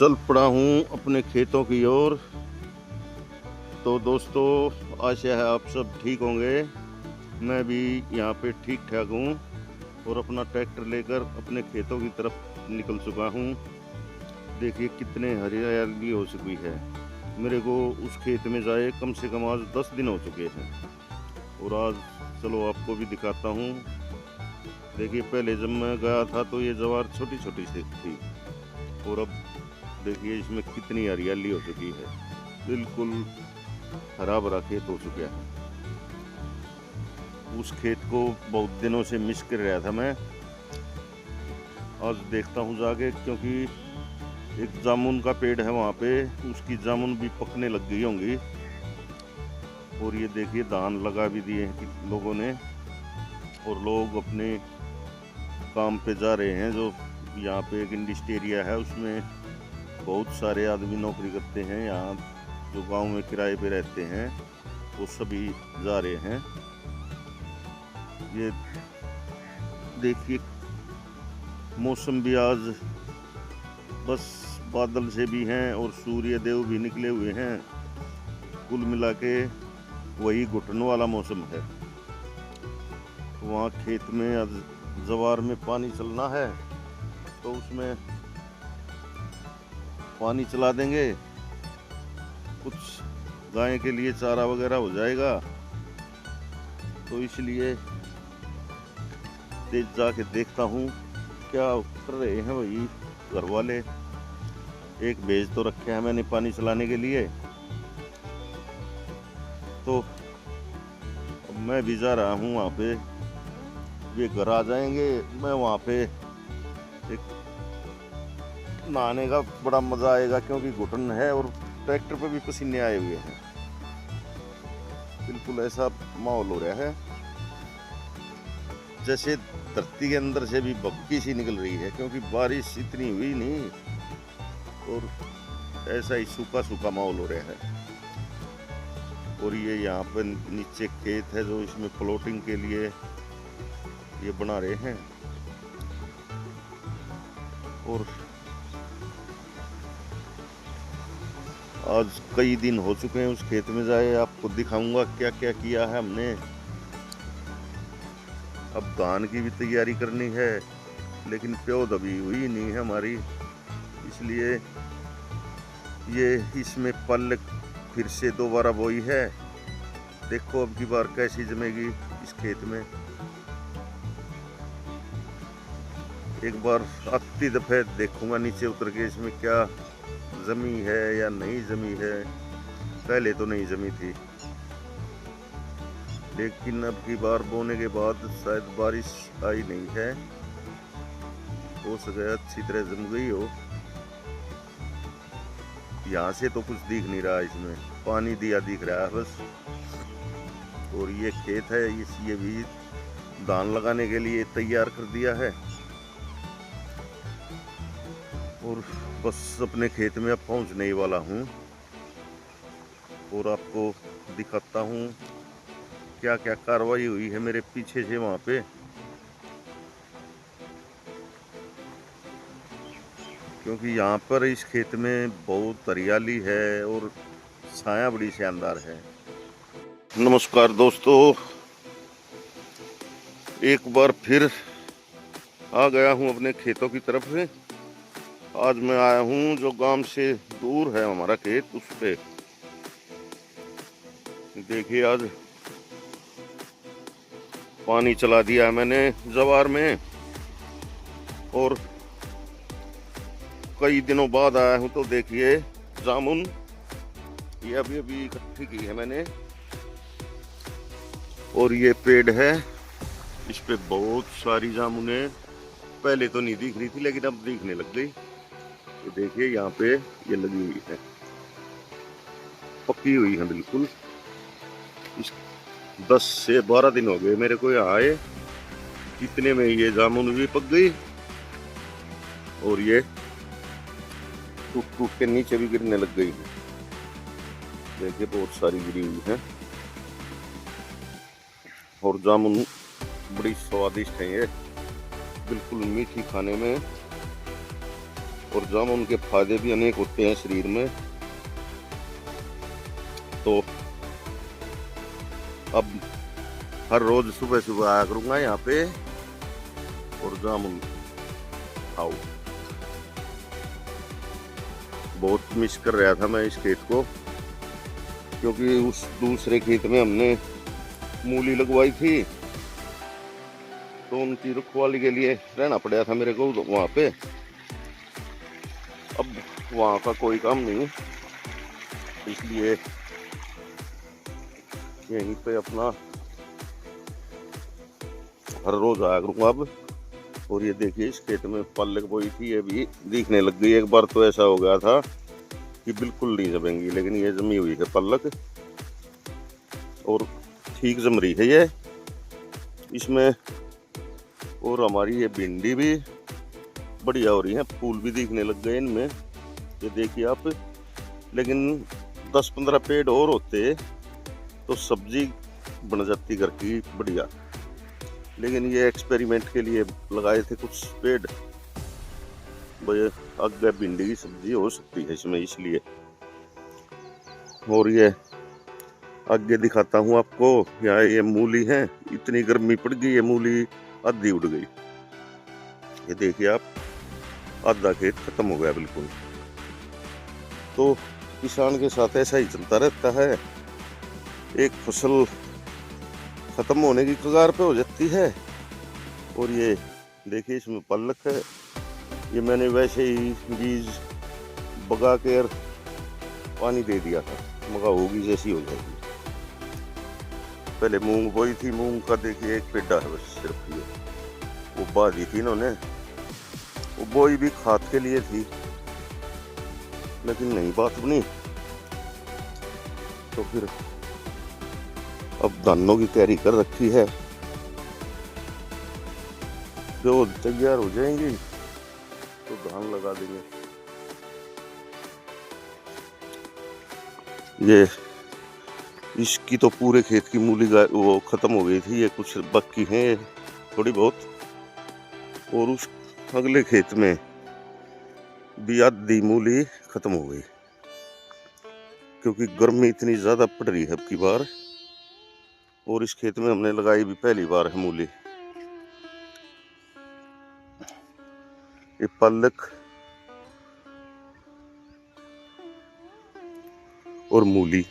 चल पड़ा हूँ अपने खेतों की ओर। तो दोस्तों, आशा है आप सब ठीक होंगे। मैं भी यहाँ पे ठीक ठाक हूँ और अपना ट्रैक्टर लेकर अपने खेतों की तरफ निकल चुका हूँ। देखिए कितने हरियाली हो चुकी है। मेरे को उस खेत में जाए कम से कम आज 10 दिन हो चुके हैं। और आज चलो आपको भी दिखाता हूँ। देखिए पहले जब मैं गया था तो ये ज्वार छोटी छोटी सी थी और अब देखिए इसमें कितनी हरियाली हो चुकी है। बिल्कुल हरा भरा खेत हो चुका है। उस खेत को बहुत दिनों से मिस कर रहा था मैं। आज देखता हूँ जाके, क्योंकि एक जामुन का पेड़ है वहाँ पे, उसकी जामुन भी पकने लग गई होंगी। और ये देखिए धान लगा भी दिए हैं लोगों ने और लोग अपने काम पे जा रहे हैं। जो यहाँ पे एक इंडस्ट्री एरिया है, उसमें बहुत सारे आदमी नौकरी करते हैं। यहाँ जो गांव में किराए पे रहते हैं वो सभी जा रहे हैं। ये देखिए मौसम भी आज बस बादल से भी हैं और सूर्य देव भी निकले हुए हैं। कुल मिला के वही घुटन वाला मौसम है। वहाँ खेत में आज ज्वार में पानी चलना है तो उसमें पानी चला देंगे, कुछ गाय के लिए चारा वगैरह हो जाएगा। तो इसलिए तेज जाके देखता हूँ क्या कर रहे हैं भाई घर वाले। एक भेज तो रखे हैं मैंने पानी चलाने के लिए। तो अब मैं भी जा रहा हूँ वहाँ पे। वे घर आ जाएंगे, मैं वहाँ पे एक नहाने का बड़ा मजा आएगा, क्योंकि घुटन है और ट्रैक्टर पे भी पसीने आए हुए हैं। बिल्कुल ऐसा माहौल हो रहा है जैसे धरती के अंदर से भी भभकी सी निकल रही है, क्योंकि बारिश इतनी हुई नहीं और ऐसा ही सूखा सूखा माहौल हो रहा है। और ये यहाँ पर नीचे खेत है जो इसमें प्लॉटिंग के लिए ये बना रहे हैं। और आज कई दिन हो चुके हैं उस खेत में जाए, आपको दिखाऊंगा क्या क्या किया है हमने। अब धान की भी तैयारी करनी है, लेकिन प्योद अभी हुई नहीं है हमारी, इसलिए ये इसमें पल फिर से दोबारा बोई है। देखो अब की बार कैसी जमेगी इस खेत में। एक बार आती दफे देखूंगा नीचे उतर के इसमें क्या जमी है या नहीं जमी है। पहले तो नहीं जमी थी, लेकिन अब की बार बोने के बाद शायद बारिश आई नहीं है, हो सके अच्छी तरह जम गई हो। यहाँ से तो कुछ दिख नहीं रहा, इसमें पानी दिया दिख रहा है बस। और ये खेत है, ये भी धान लगाने के लिए तैयार कर दिया है। और बस अपने खेत में अब पहुंचने ही वाला हूँ और आपको दिखाता हूँ क्या क्या कार्रवाई हुई है मेरे पीछे से वहाँ पे। क्योंकि यहाँ पर इस खेत में बहुत हरियाली है और छाया बड़ी शानदार है। नमस्कार दोस्तों, एक बार फिर आ गया हूँ अपने खेतों की तरफ से। आज मैं आया हूँ जो गांव से दूर है हमारा खेत, उस पे देखिए आज पानी चला दिया है मैंने ज्वार में। और कई दिनों बाद आया हूँ तो देखिए जामुन ये अभी अभी इकट्ठी की है मैंने। और ये पेड़ है, इस पे बहुत सारी जामुने पहले तो नहीं दिख रही थी, लेकिन अब दिखने लग गई। तो देखिए यहाँ पे ये लगी हुई है, पकी हुई है बिल्कुल। इस 10 से 12 दिन हो गए मेरे को यहाँ आए, इतने में ये जामुन भी पक गई और ये टूट टूट के नीचे भी गिरने लग गई है। देखिए बहुत सारी गिरी हुई है। और जामुन बड़ी स्वादिष्ट है, ये बिल्कुल मीठी खाने में और जामुन के फायदे भी अनेक होते हैं शरीर में। तो अब हर रोज सुबह सुबह आया करूंगा यहाँ पे और जामुन खाओ। बहुत मिस कर रहा था मैं इस खेत को, क्योंकि उस दूसरे खेत में हमने मूली लगवाई थी, तो उनकी रखवाली के लिए रहना पड़ा था मेरे को वहाँ पे। अब वहाँ का कोई काम नहीं, इसलिए यहीं पे अपना हर रोज आया करूँगा अब। और ये देखिए इस खेत में पल्लक बोई थी, ये भी दिखने लग गई। एक बार तो ऐसा हो गया था कि बिल्कुल नहीं जमेंगी, लेकिन ये जमी हुई है पल्लक और ठीक जम रही है ये इसमें। और हमारी ये भिंडी भी बढ़िया हो रही है, फूल भी दिखने लग गए इनमें, ये देखिए आप। लेकिन 10-15 पेड़ और होते तो सब्जी बन जाती घर की बढ़िया। लेकिन ये एक्सपेरिमेंट के लिए लगाए थे कुछ पेड़, भाई आगे भिंडी की सब्जी हो सकती है इसमें, इसलिए। और ये आगे दिखाता हूँ आपको, यहाँ ये मूली है, इतनी गर्मी पड़ गई ये मूली आधी उड़ गई। ये देखिए आप, आधा खेत खत्म हो गया बिल्कुल। तो किसान के साथ ऐसा ही चलता रहता है, एक फसल खत्म होने की कगार पे हो जाती है। और ये देखिए इसमें पल्लक है, ये मैंने वैसे ही बीज बगा कर पानी दे दिया था, मगर होगी जैसी हो जाएगी। पहले मूंग बोई थी, मूंग का देखिए एक पेड़ा है बस सिर्फ, ये वो बादी थी इन्होंने, वो बोई भी खाद के लिए थी, लेकिन नहीं बात बनी। तो फिर अब धानों की तैयारी कर रखी है, जो तैयार हो जाएंगी तो धान लगा देंगे। ये इसकी तो पूरे खेत की मूली वो खत्म हो गई थी, ये कुछ बाकी है थोड़ी बहुत। और उस अगले खेत में भी आधी मूली खत्म हो गई, क्योंकि गर्मी इतनी ज्यादा पड़ रही है अब की बार। और इस खेत में हमने लगाई भी पहली बार है मूली। ये पालक और मूली,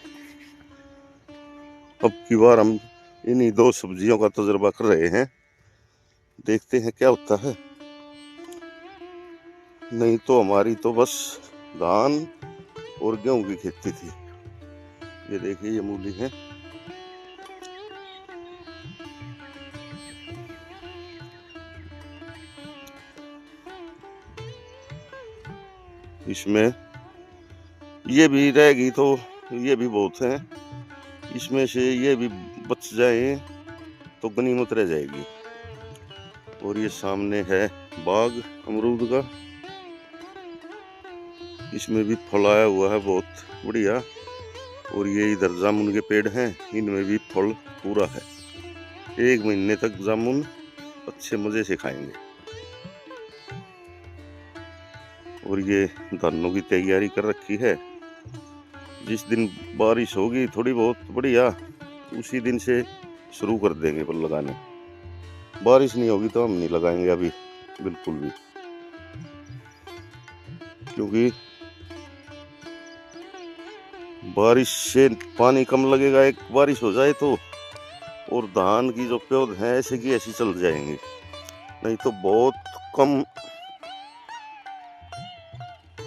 अब की बार हम इन्हीं दो सब्जियों का तजुर्बा कर रहे हैं, देखते हैं क्या होता है। नहीं तो हमारी तो बस धान और गेहूं की खेती थी। ये देखिए ये मूली है, इसमें ये भी रहेगी तो ये भी बहुत है, इसमें से ये भी बच जाए तो गनीमत रह जाएगी। और ये सामने है बाग अमरूद का, इसमें भी फल आया हुआ है बहुत बढ़िया। और ये इधर जामुन के पेड़ हैं, इनमें भी फल पूरा है, 1 महीने तक जामुन अच्छे मजे से खाएंगे। और ये धानों की तैयारी कर रखी है, जिस दिन बारिश होगी थोड़ी बहुत बढ़िया, उसी दिन से शुरू कर देंगे पर लगाने। बारिश नहीं होगी तो हम नहीं लगाएंगे अभी बिल्कुल भी, क्योंकि बारिश से पानी कम लगेगा। एक बारिश हो जाए तो, और धान की जो पौध है ऐसे की ऐसी चल जाएंगे, नहीं तो बहुत कम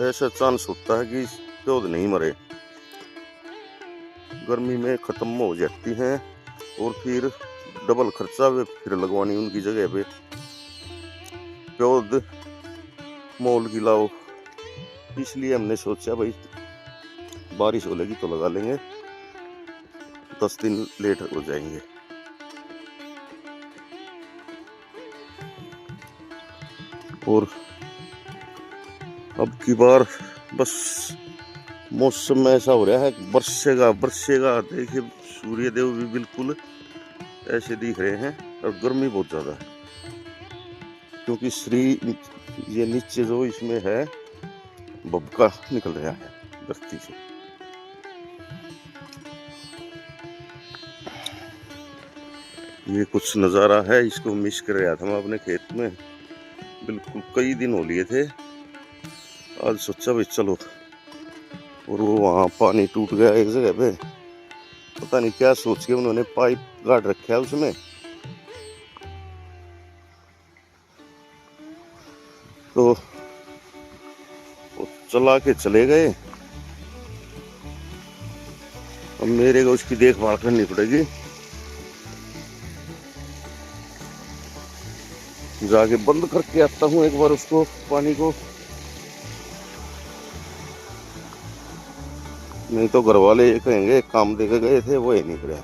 ऐसा चांस होता है कि पौध नहीं मरे, गर्मी में खत्म हो जाती हैं। और फिर डबल खर्चा फिर लगवानी उनकी जगह पे, पौध मोल की लाओ। इसलिए हमने सोचा भाई बारिश हो लेगी तो लगा लेंगे, 10 दिन लेट हो जाएंगे। और अब की बार बस मौसम ऐसा हो रहा है, बरसेगा बरसेगा। देखिए सूर्य देव भी बिल्कुल ऐसे दिख रहे हैं, और गर्मी बहुत ज़्यादा है, क्योंकि ये नीचे जो इसमें है बबका निकल रहा है धरती से। ये कुछ नज़ारा है, इसको मिस कर रहा था मैं अपने खेत में, बिल्कुल कई दिन हो लिए थे। आज सोचा भाई चलो, और वो वहाँ पानी टूट गया एक जगह पे, पता नहीं क्या सोच के उन्होंने पाइप गाड़ रखा है उसमें। तो वो चला के चले गए, अब मेरे को उसकी देखभाल करनी पड़ेगी। जाके बंद करके आता हूँ एक बार उसको, पानी को, नहीं तो घर वाले ये कहेंगे काम देके गए थे वो ही नहीं करा।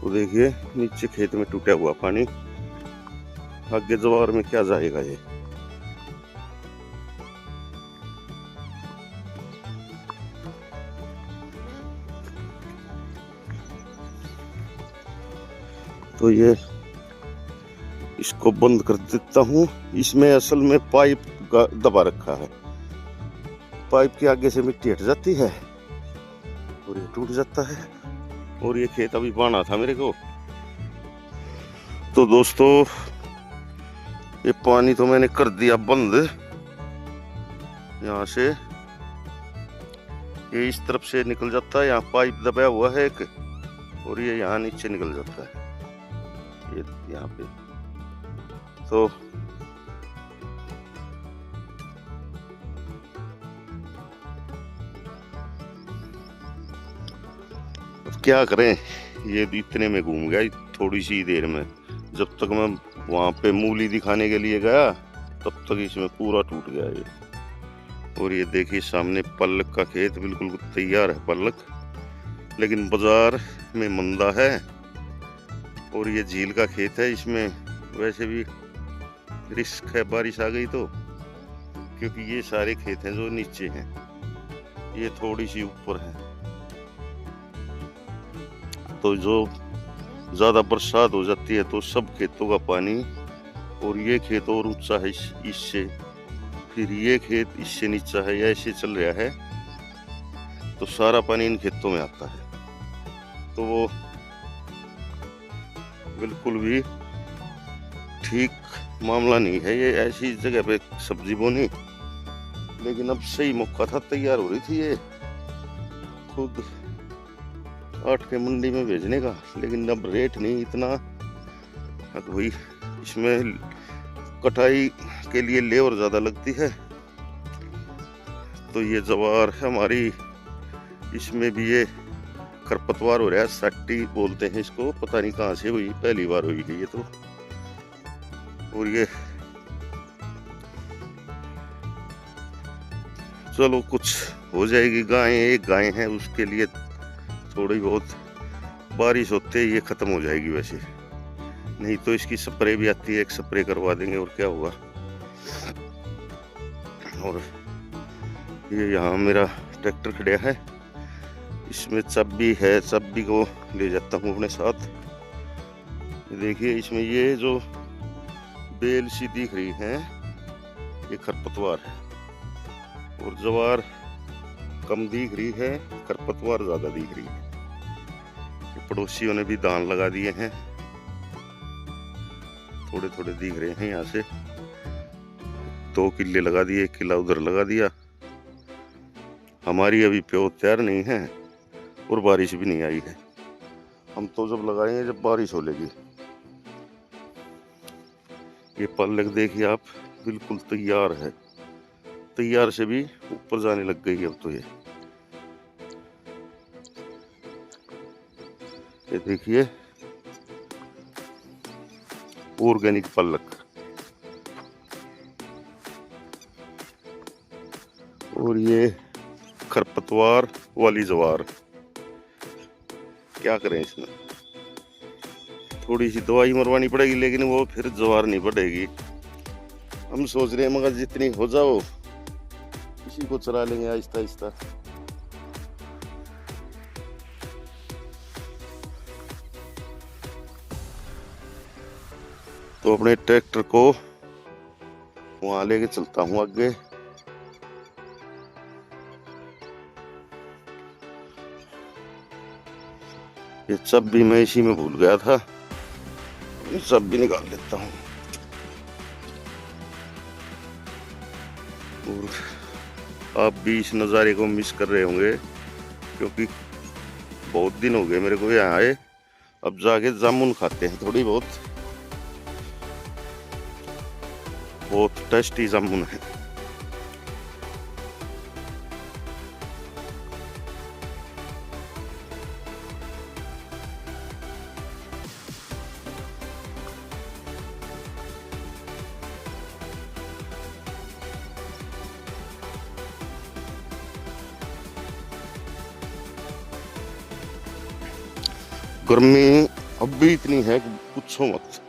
तो देखिए नीचे खेत में टूटा हुआ पानी, आगे जवार में क्या जाएगा ये। तो ये इसको बंद कर देता हूँ। इसमें असल में पाइप दबा रखा है, पाइप के आगे से मिट्टी हट जाती है और ये टूट जाता है। और ये खेत अभी बाना था मेरे को। तो दोस्तों ये पानी तो मैंने कर दिया बंद, यहाँ से ये इस तरफ से निकल जाता है, यहाँ पाइप दबाया हुआ है एक, और ये यहाँ नीचे निकल जाता है ये यहाँ पे। तो क्या करें, ये इतने में घूम गया थोड़ी सी देर में। जब तक मैं वहाँ पे मूली दिखाने के लिए गया तब तक इसमें पूरा टूट गया ये। और ये देखिए सामने पल्लक का खेत बिल्कुल तैयार है पल्लक, लेकिन बाजार में मंदा है। और ये झील का खेत है, इसमें वैसे भी रिस्क है बारिश आ गई तो, क्योंकि ये सारे खेत हैं जो नीचे हैं, ये थोड़ी सी ऊपर है। तो जो ज़्यादा बरसात हो जाती है तो सब खेतों का पानी, और ये खेत और ऊंचा है इससे, फिर ये खेत इससे नीचा है, या ऐसे चल रहा है, तो सारा पानी इन खेतों में आता है। तो वो बिल्कुल भी ठीक मामला नहीं है ये ऐसी जगह पे सब्जी बोनी। लेकिन अब सही मौका था, तैयार हो रही थी ये खुद 8 के मंडी में भेजने का, लेकिन अब रेट नहीं इतना, वही इसमें कटाई के लिए लेबर ज़्यादा लगती है। तो ये जवार हमारी, इसमें भी ये खरपतवार हो रहा है, सट्टी बोलते हैं इसको, पता नहीं कहाँ से हुई, पहली बार हुई है ये तो। और ये चलो कुछ हो जाएगी, एक गाय है उसके लिए थोड़ी बहुत बारिश होते ही ये खत्म हो जाएगी वैसे, नहीं तो इसकी स्प्रे भी आती है, एक स्प्रे करवा देंगे और क्या होगा। और ये यहाँ मेरा ट्रैक्टर खड़ा है, इसमें चाबी है, चाबी को ले जाता हूँ अपने साथ। देखिए इसमें ये जो बेल सी दिख रही है ये खरपतवार है, और जवार कम दिख रही है, खरपतवार ज़्यादा दिख रही है। पड़ोसियों ने भी धान लगा दिए हैं, थोड़े थोड़े दिख रहे हैं। यहाँ से 2 किले लगा दिए, 1 किला उधर लगा दिया। हमारी अभी प्यो तैयार नहीं है और बारिश भी नहीं आई है, हम तो जब लगाएंगे जब बारिश हो लेगी। ये पल्लक देखिए आप, बिल्कुल तैयार है, तैयार से भी ऊपर जाने लग गई अब तो। ये देखिए ऑर्गेनिक पल्लक, और ये खरपतवार वाली जवार। क्या करें, इसमें थोड़ी सी दवाई मरवानी पड़ेगी, लेकिन वो फिर जवार नहीं बढ़ेगी। हम सोच रहे हैं मगर जितनी हो जाओ इसी को चला लेंगे आहिस्ता आहिस्ता। तो अपने ट्रैक्टर को वहां लेके चलता हूँ आगे। ये सब भी मैं इसी में भूल गया था, ये सब भी निकाल लेता हूँ। और आप भी इस नज़ारे को मिस कर रहे होंगे, क्योंकि बहुत दिन हो गए मेरे को यहाँ आए। अब जाके जामुन खाते हैं थोड़ी बहुत, बहुत टेस्टी जामुन है। गर्मी अब भी इतनी है कि पूछो मत।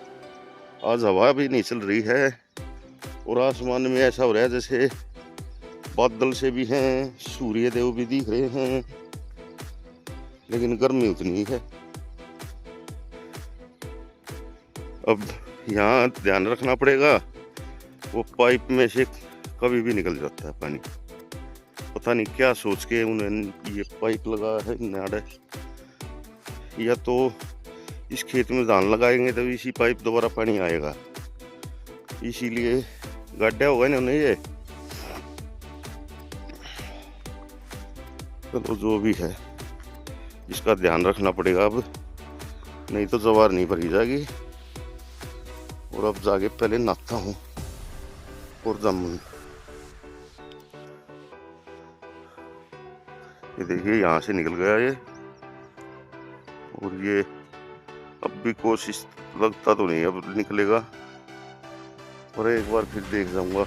आज हवा भी नहीं चल रही है और आसमान में ऐसा हो रहा है जैसे बादल से भी हैं, सूर्य देव भी दिख रहे हैं, लेकिन गर्मी उतनी ही है। अब यहाँ ध्यान रखना पड़ेगा, वो पाइप में से कभी भी निकल जाता है पानी। पता नहीं क्या सोच के उन्होंने ये पाइप लगा है नाड़े, या तो इस खेत में धान लगाएंगे तब इसी पाइप दोबारा पानी आएगा, इसीलिए गड्ढा होगा ना उन्हें। ये तो जो भी है इसका ध्यान रखना पड़ेगा अब, नहीं तो जवार नहीं भरी जाएगी। और अब जाके पहले नहाता हूँ। और जामुन ये देखिए यहाँ से निकल गया ये, और ये अब भी कोशिश लगता तो नहीं अब निकलेगा, और एक बार फिर देख जाऊंगा।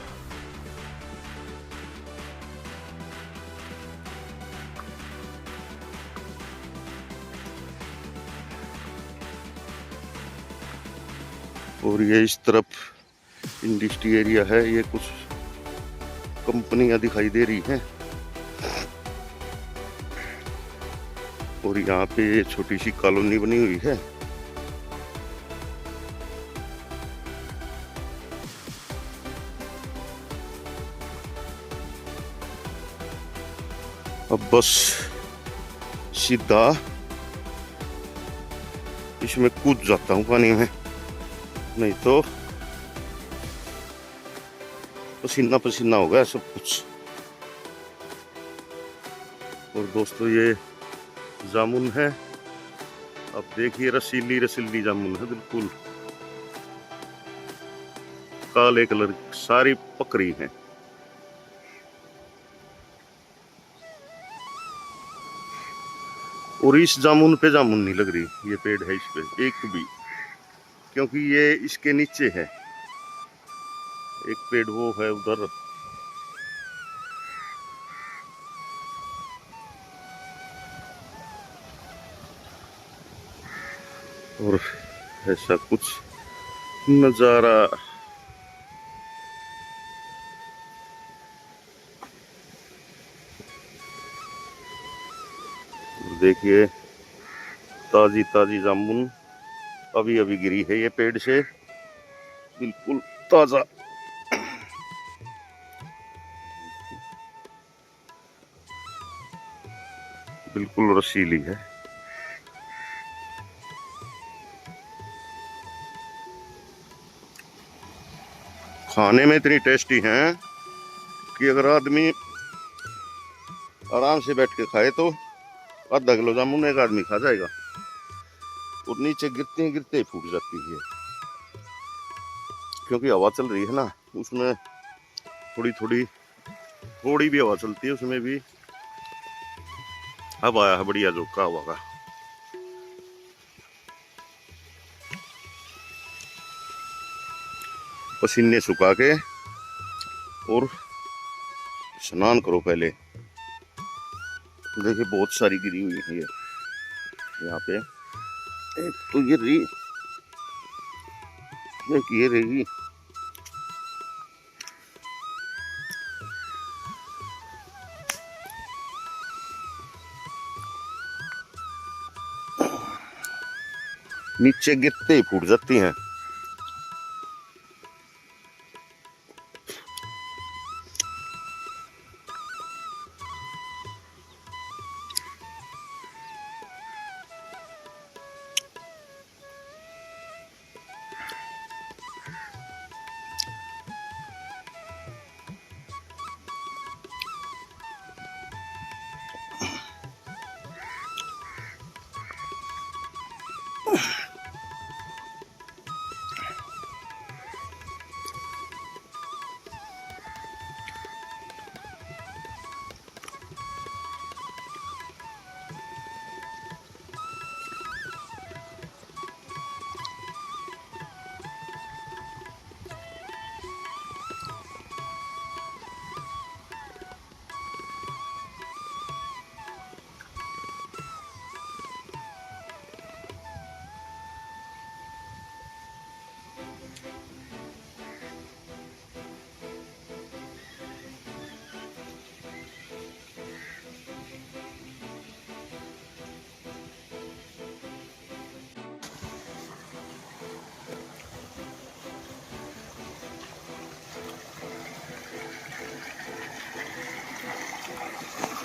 और ये इस तरफ इंडस्ट्री एरिया है, ये कुछ कंपनियां दिखाई दे रही हैं, और यहाँ पे छोटी सी कॉलोनी बनी हुई है। अब बस सीधा इसमें कूद जाता हूँ पानी में, नहीं तो पसीना पसीना हो गया सब कुछ। और दोस्तों ये जामुन है, अब देखिए रसीली रसीली जामुन है, बिल्कुल काले कलर की सारी पक रही है। और इस जामुन पे जामुन नहीं लग रही, ये पेड़ है इस पे एक भी, क्योंकि ये इसके नीचे है। एक पेड़ वो है उधर, और ऐसा कुछ नजारा। देखिए ताजी ताजी जामुन अभी अभी गिरी है ये पेड़ से, बिल्कुल ताजा। बिल्कुल रसीली है। खाने में इतनी टेस्टी हैं कि अगर आदमी आराम से बैठ के खाए तो आधा किलो जामुन एक आदमी खा जाएगा। और नीचे गिरते गिरते फूट जाती है, क्योंकि हवा चल रही है ना, उसमें थोड़ी थोड़ी थोड़ी भी हवा चलती है, उसमें भी अब आया है बढ़िया झोंका हवा का। पसीने सुखा के और स्नान करो पहले। देखिए बहुत सारी गिरी हुई है यहाँ पे, एक तो ये रही, एक ये रहेगी। नीचे गिरते ही फूट जाती हैं।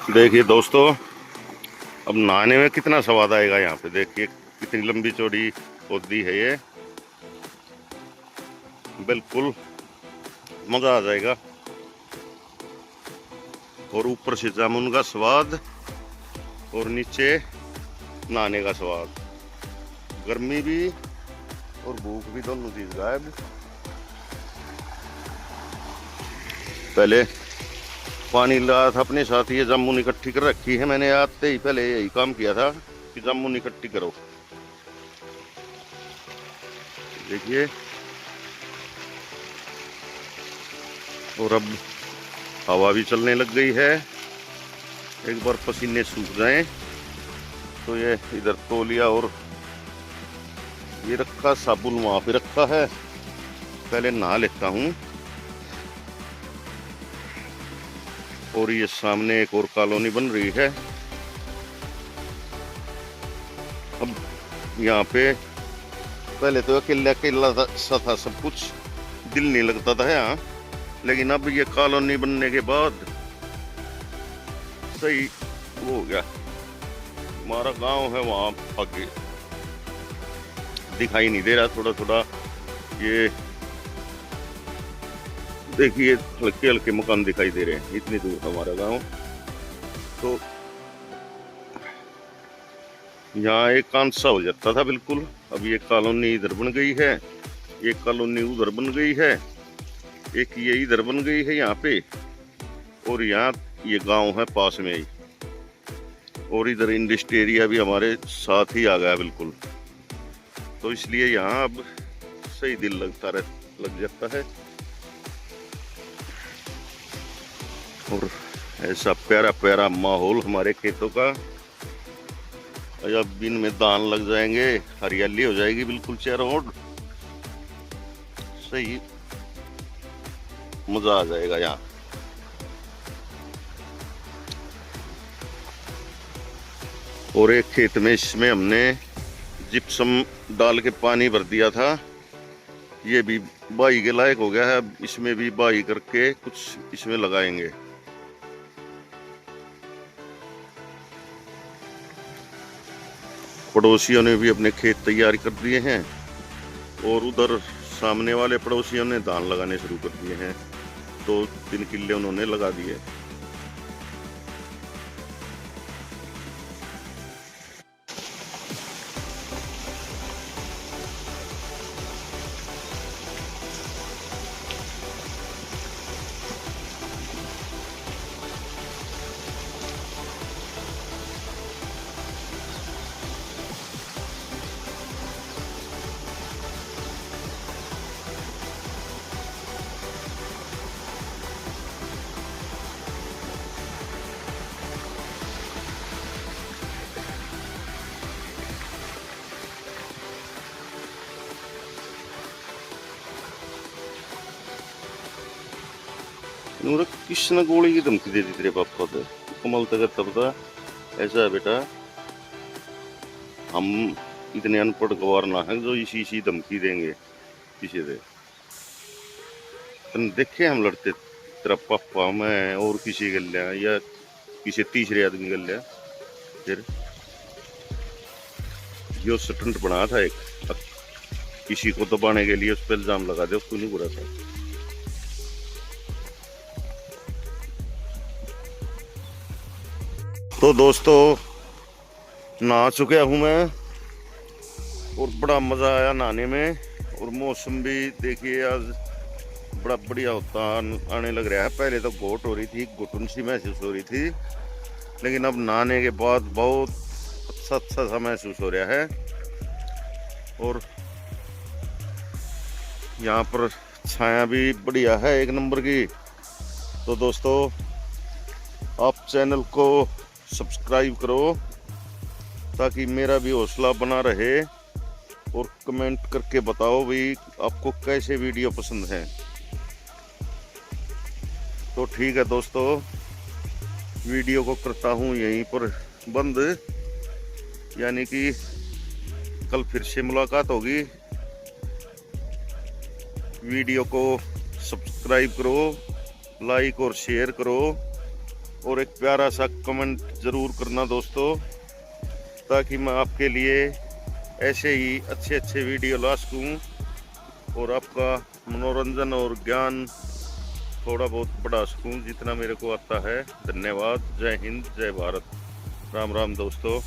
देखिए दोस्तों, अब नहाने में कितना स्वाद आएगा। यहाँ पे देखिए कितनी लंबी चौड़ी होती है ये, बिल्कुल मजा आ जाएगा। और ऊपर से जामुन का स्वाद और नीचे नहाने का स्वाद, गर्मी भी और भूख भी दोनों चीज गायब। पहले पानी लाया था अपने साथ, ये जामुन इकट्ठी कर रखी है मैंने। आते ही पहले यही काम किया था कि जामुन इकट्ठी करो। देखिए, और अब हवा भी चलने लग गई है। एक बार पसीने सूख जाएं तो ये इधर तौलिया और ये रखा साबुन वहां पे रखा है, पहले नहा लेता हूँ। और ये सामने एक और कॉलोनी बन रही है। अब यहाँ पे पहले तो अकेला अकेला सा था सब कुछ, दिल नहीं लगता था यहाँ। लेकिन अब ये कॉलोनी बनने के बाद सही हो गया। हमारा गांव है वहाँ आगे दिखाई नहीं दे रहा, थोड़ा थोड़ा ये देखिए हल्के हल्के मकान दिखाई दे रहे हैं। इतनी दूर हमारा गांव। तो यहाँ एक कांच सा हो जाता था बिल्कुल। अब ये कॉलोनी इधर बन गई है, एक कॉलोनी उधर बन गई है, एक ये इधर बन गई है यहाँ पे, और यहाँ ये गांव है पास में ही। और इधर इंडस्ट्री एरिया भी हमारे साथ ही आ गया बिल्कुल। तो इसलिए यहाँ अब सही दिल लग जाता है। और ऐसा प्यारा प्यारा माहौल हमारे खेतों का। अब दिन में धान लग जाएंगे, हरियाली हो जाएगी बिल्कुल चारों ओर, सही मजा आ जाएगा यहाँ। और एक खेत में इसमें हमने जिप्सम डाल के पानी भर दिया था, ये भी बाई के लायक हो गया है। अब इसमें भी बाई करके कुछ इसमें लगाएंगे। पड़ोसियों ने भी अपने खेत तैयार कर दिए हैं और उधर सामने वाले पड़ोसियों ने धान लगाने शुरू कर दिए हैं। 2-3 किले उन्होंने लगा दिए। नूरा किसने गोली की धमकी दे दी तेरे पापा को? कमाल तक करता पता। ऐसा है बेटा, हम इतने अनपढ़ गवार ना है जो इसी धमकी देंगे किसी से। तुम देखे हम लड़ते, तेरा पापा मैं और किसी कर लिया या किसी तीसरे आदमी कर लिया, फिर जो स्टंट बनाया था एक किसी को दबाने के लिए, उस पर इल्जाम लगा दे, उसको नहीं बुरा था। तो दोस्तों, नहा चुका हूँ मैं और बड़ा मज़ा आया नहाने में। और मौसम भी देखिए आज बड़ा बढ़िया होता आने लग रहा है। पहले तो घोट हो रही थी, घुटन सी महसूस हो रही थी, लेकिन अब नहाने के बाद बहुत अच्छा सा महसूस हो रहा है। और यहाँ पर छाया भी बढ़िया है, एक नंबर की। तो दोस्तों, आप चैनल को सब्सक्राइब करो ताकि मेरा भी हौसला बना रहे, और कमेंट करके बताओ भी आपको कैसे वीडियो पसंद है। तो ठीक है दोस्तों, वीडियो को करता हूँ यहीं पर बंद, यानी कि कल फिर से मुलाकात होगी। वीडियो को सब्सक्राइब करो, लाइक और शेयर करो, और एक प्यारा सा कमेंट ज़रूर करना दोस्तों, ताकि मैं आपके लिए ऐसे ही अच्छे अच्छे वीडियो ला सकूँ और आपका मनोरंजन और ज्ञान थोड़ा बहुत बढ़ा सकूँ जितना मेरे को आता है। धन्यवाद। जय हिंद, जय भारत। राम राम दोस्तों।